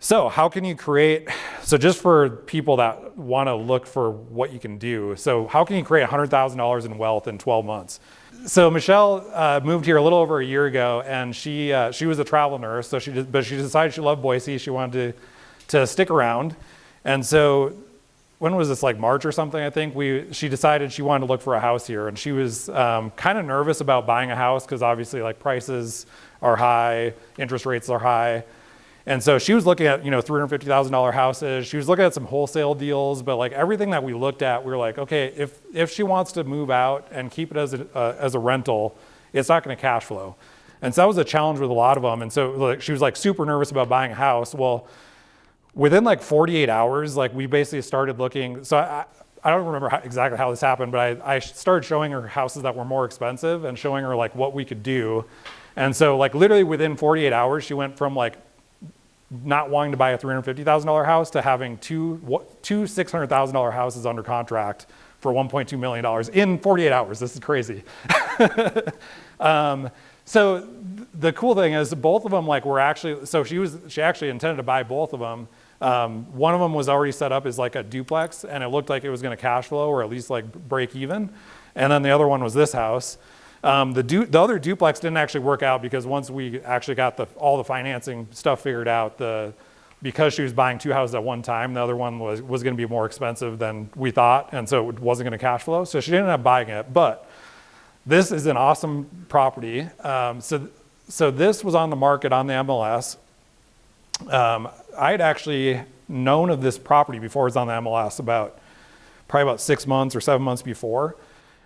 So how can you create, so just for people that want to look for what you can do, so how can you create $100,000 in wealth in 12 months? So Michelle moved here a little over a year ago, and she was a travel nurse, so but she decided she loved Boise. She wanted to stick around. And so when was this, like March or something, I think, she decided she wanted to look for a house here. And she was kind of nervous about buying a house because obviously like prices are high, interest rates are high. And so she was looking at, $350,000 houses. She was looking at some wholesale deals, but like everything that we looked at, we were like, okay, if she wants to move out and keep it as a rental, it's not going to cash flow. And so that was a challenge with a lot of them. And so like, she was like super nervous about buying a house. Well, within like 48 hours, like we basically started looking. So I don't remember exactly how this happened, but I started showing her houses that were more expensive and showing her like what we could do. And so like literally within 48 hours, she went from like not wanting to buy a $350,000 house to having two $600,000 houses under contract for $1.2 million in 48 hours. This is crazy. So the cool thing is both of them like were actually, so she actually intended to buy both of them. One of them was already set up as like a duplex, and it looked like it was going to cash flow or at least like break even. And then the other one was this house. The other duplex didn't actually work out because once we actually got all the financing stuff figured out, because she was buying two houses at one time, the other one was going to be more expensive than we thought, and so it wasn't going to cash flow. So she didn't end up buying it. But this is an awesome property. So this was on the market on the MLS. I had actually known of this property before it was on the MLS probably about 6 months or 7 months before.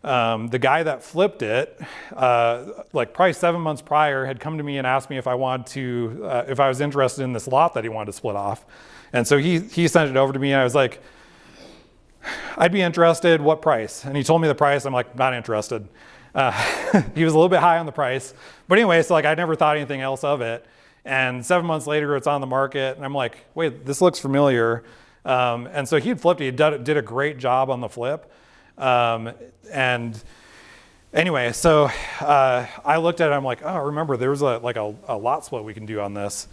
The guy that flipped it, like probably 7 months prior, had come to me and asked me if I was interested in this lot that he wanted to split off. And so he sent it over to me, and I was like, I'd be interested, what price? And he told me the price. I'm like, not interested. He was a little bit high on the price. But anyway, so like I never thought anything else of it. And 7 months later, it's on the market, and I'm like, wait, this looks familiar. And so he had flipped it. He did a great job on the flip. And anyway, so I looked at it, I'm like, oh, remember there was a lot split we can do on this.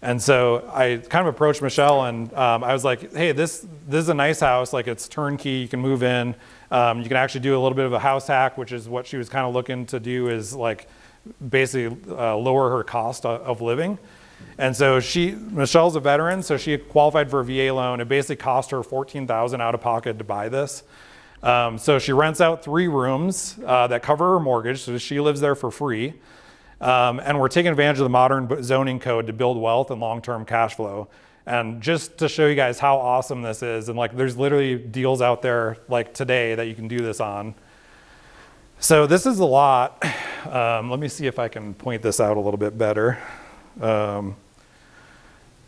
And so I kind of approached Michelle, and I was like, hey, this is a nice house, like it's turnkey, you can move in. You can actually do a little bit of a house hack, which is what she was kind of looking to do, is like basically lower her cost of living. And so Michelle's a veteran, so she qualified for a VA loan. It basically cost her $14,000 out of pocket to buy this. So she rents out 3 rooms that cover her mortgage, so she lives there for free. And we're taking advantage of the modern zoning code to build wealth and long-term cash flow. And just to show you guys how awesome this is, and like there's literally deals out there like today that you can do this on. So this is a lot. Let me see if I can point this out a little bit better.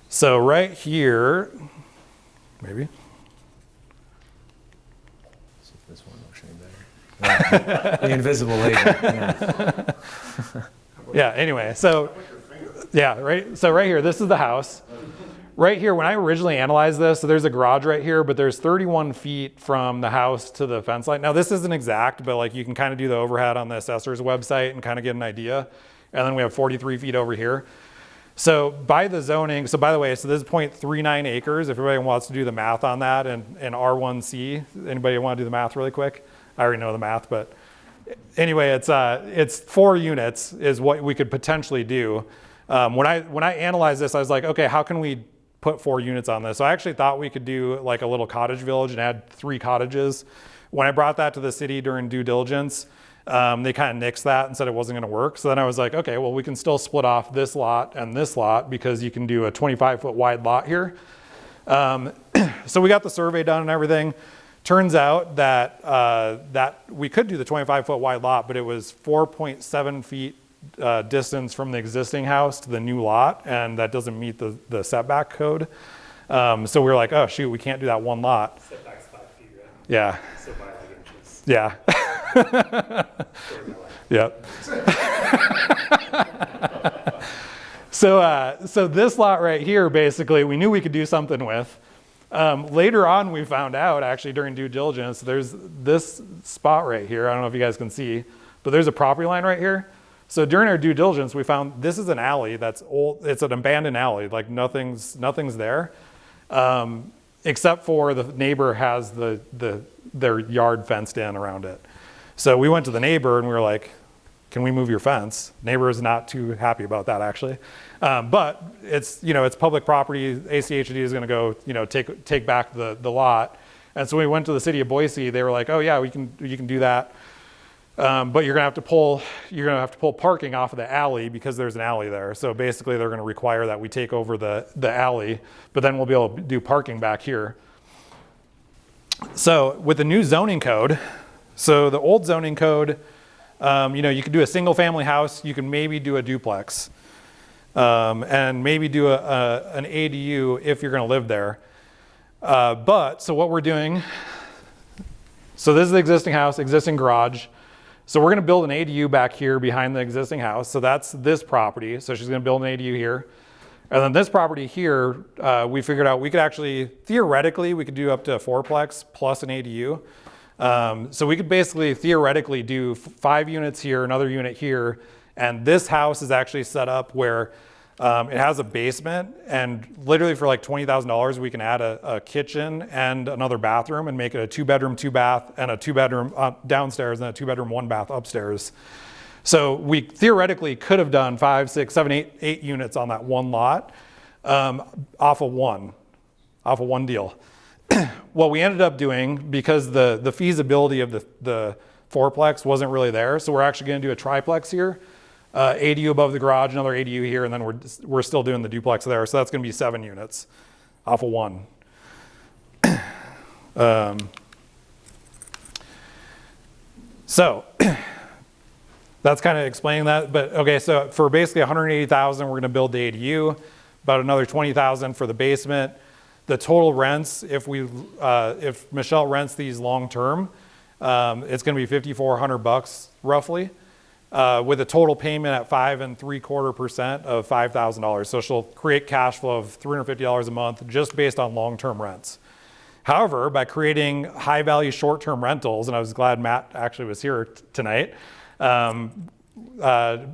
So right here, maybe. This one looks any better. The invisible lady. Yeah. Yeah, anyway, so yeah, right. So right here, this is the house. Right here, when I originally analyzed this, so there's a garage right here, but there's 31 feet from the house to the fence line. Now this isn't exact, but like you can kind of do the overhead on the assessor's website and kind of get an idea. And then we have 43 feet over here. So by the zoning, so by the way, so this is 0.39 acres. If everybody wants to do the math on that, and R1C, anybody want to do the math really quick? I already know the math, but anyway, it's 4 units is what we could potentially do. When I analyzed this, I was like, okay, how can we put 4 units on this? So I actually thought we could do like a little cottage village and add 3 cottages. When I brought that to the city during due diligence, they kind of nixed that and said it wasn't going to work. So then I was like, okay, well, we can still split off this lot and this lot because you can do a 25-foot wide lot here. So we got the survey done and everything. Turns out that we could do the 25-foot wide lot, but it was 4.7 feet distance from the existing house to the new lot, and that doesn't meet the setback code. So we were like, oh shoot, we can't do that one lot. Setback's 5 feet, right? Yeah. So by like inches. Yeah. Yep. So this lot right here, basically, we knew we could do something with. Later on, we found out, actually during due diligence, there's this spot right here. I don't know if you guys can see, but there's a property line right here. So during our due diligence, we found this is an alley that's old. It's an abandoned alley. Like nothing's there, except for the neighbor has their yard fenced in around it. So we went to the neighbor and we were like, can we move your fence? Neighbor is not too happy about that actually. But it's, it's public property. ACHD is going to go, take back the lot. And so we went to the city of Boise. They were like, oh yeah, you can do that. But you're gonna have to pull parking off of the alley because there's an alley there. So basically they're gonna require that we take over the alley, but then we'll be able to do parking back here. So with the new zoning code, so the old zoning code, you could do a single family house, you can maybe do a duplex, and maybe do an ADU if you're gonna live there. So what we're doing, so this is the existing house, existing garage. So we're gonna build an ADU back here behind the existing house. So that's this property. So she's gonna build an ADU here. And then this property here, we figured out we could actually, theoretically, we could do up to a fourplex plus an ADU. So we could basically theoretically do 5 units here, another unit here. And this house is actually set up where it has a basement, and literally for like $20,000, we can add a kitchen and another bathroom and make it a 2-bedroom, 2-bath, and a 2-bedroom downstairs and a 2-bedroom, 1-bath upstairs. So we theoretically could have done 5, 6, 7, 8 units on that one lot off of one deal. What we ended up doing, because the feasibility of the fourplex wasn't really there, so we're actually going to do a triplex here. ADU above the garage, another ADU here, and then we're still doing the duplex there. So that's going to be 7 units off of one. So that's kind of explaining that. But okay, so for basically $180,000, we're going to build the ADU. About another $20,000 for the basement. The total rents, if Michelle rents these long term, it's going to be $5,400 roughly. With a total payment at 5.75% of $5,000. So she'll create cash flow of $350 a month just based on long-term rents. However, by creating high-value short-term rentals, and I was glad Matt actually was here tonight,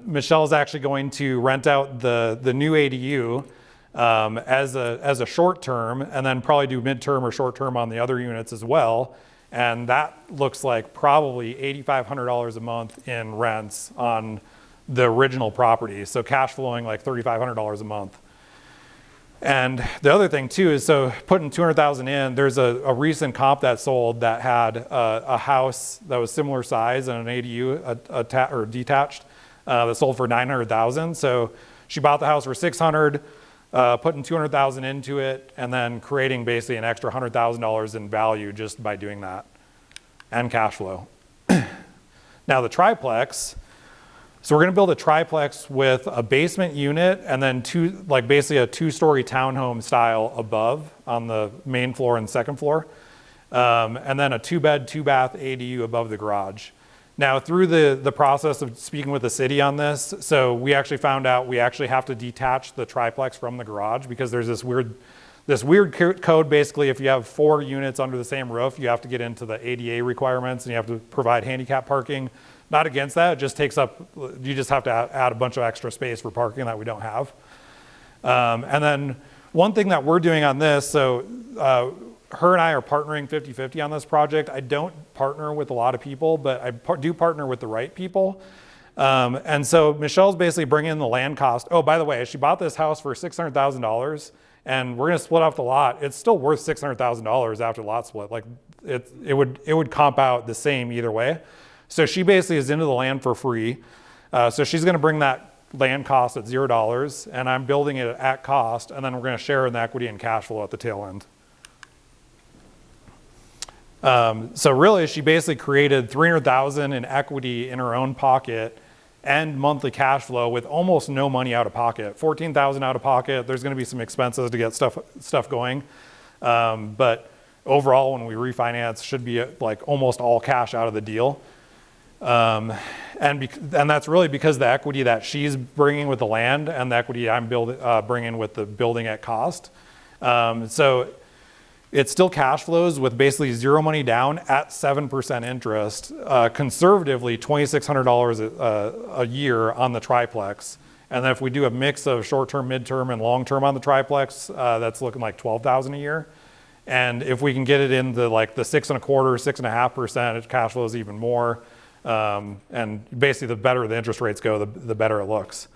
Michelle's actually going to rent out the new ADU as a short-term, and then probably do mid-term or short-term on the other units as well. And that looks like probably $8,500 a month in rents on the original property. So cash flowing like $3,500 a month. And the other thing too is, so putting $200,000 in, there's a recent comp that sold that had a house that was similar size and an ADU or detached that sold for $900,000. So she bought the house for $600,000. Putting $200,000 into it, and then creating basically an extra $100,000 in value just by doing that, and cash flow. Now the triplex, so we're going to build a triplex with a basement unit and then basically a 2-story townhome style above on the main floor and second floor, and then a 2-bed, 2-bath ADU above the garage. Now, through the process of speaking with the city on this, so we actually found out we actually have to detach the triplex from the garage because there's this weird code. Basically, if you have 4 units under the same roof, you have to get into the ADA requirements and you have to provide handicap parking. Not against that, it just takes up, you just have to add a bunch of extra space for parking that we don't have. And then one thing that we're doing on this, so her and I are partnering 50-50 on this project. I don't partner with a lot of people, but I do partner with the right people. And so Michelle's basically bringing in the land cost. Oh, by the way, she bought this house for $600,000, and we're going to split off the lot. It's still worth $600,000 after the lot split. Like it would comp out the same either way. So she basically is into the land for free. So she's going to bring that land cost at $0, and I'm building it at cost, and then we're going to share in the equity and cash flow at the tail end. So really, she basically created $300,000 in equity in her own pocket and monthly cash flow with almost no money out of pocket. $14,000 out of pocket. There's going to be some expenses to get stuff going, but overall, when we refinance, should be like almost all cash out of the deal. And that's really because the equity that she's bringing with the land and the equity I'm bringing with the building at cost. So it still cash flows with basically zero money down at 7% interest, conservatively $2,600 a year on the triplex. And then if we do a mix of short-term, mid-term, and long-term on the triplex, that's looking like $12,000 a year. And if we can get it into like the 6.25%, 6.5%, it cash flows even more. And basically, the better the interest rates go, the better it looks.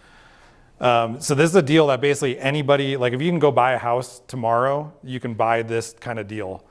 So this is a deal that basically anybody, like if you can go buy a house tomorrow, you can buy this kind of deal.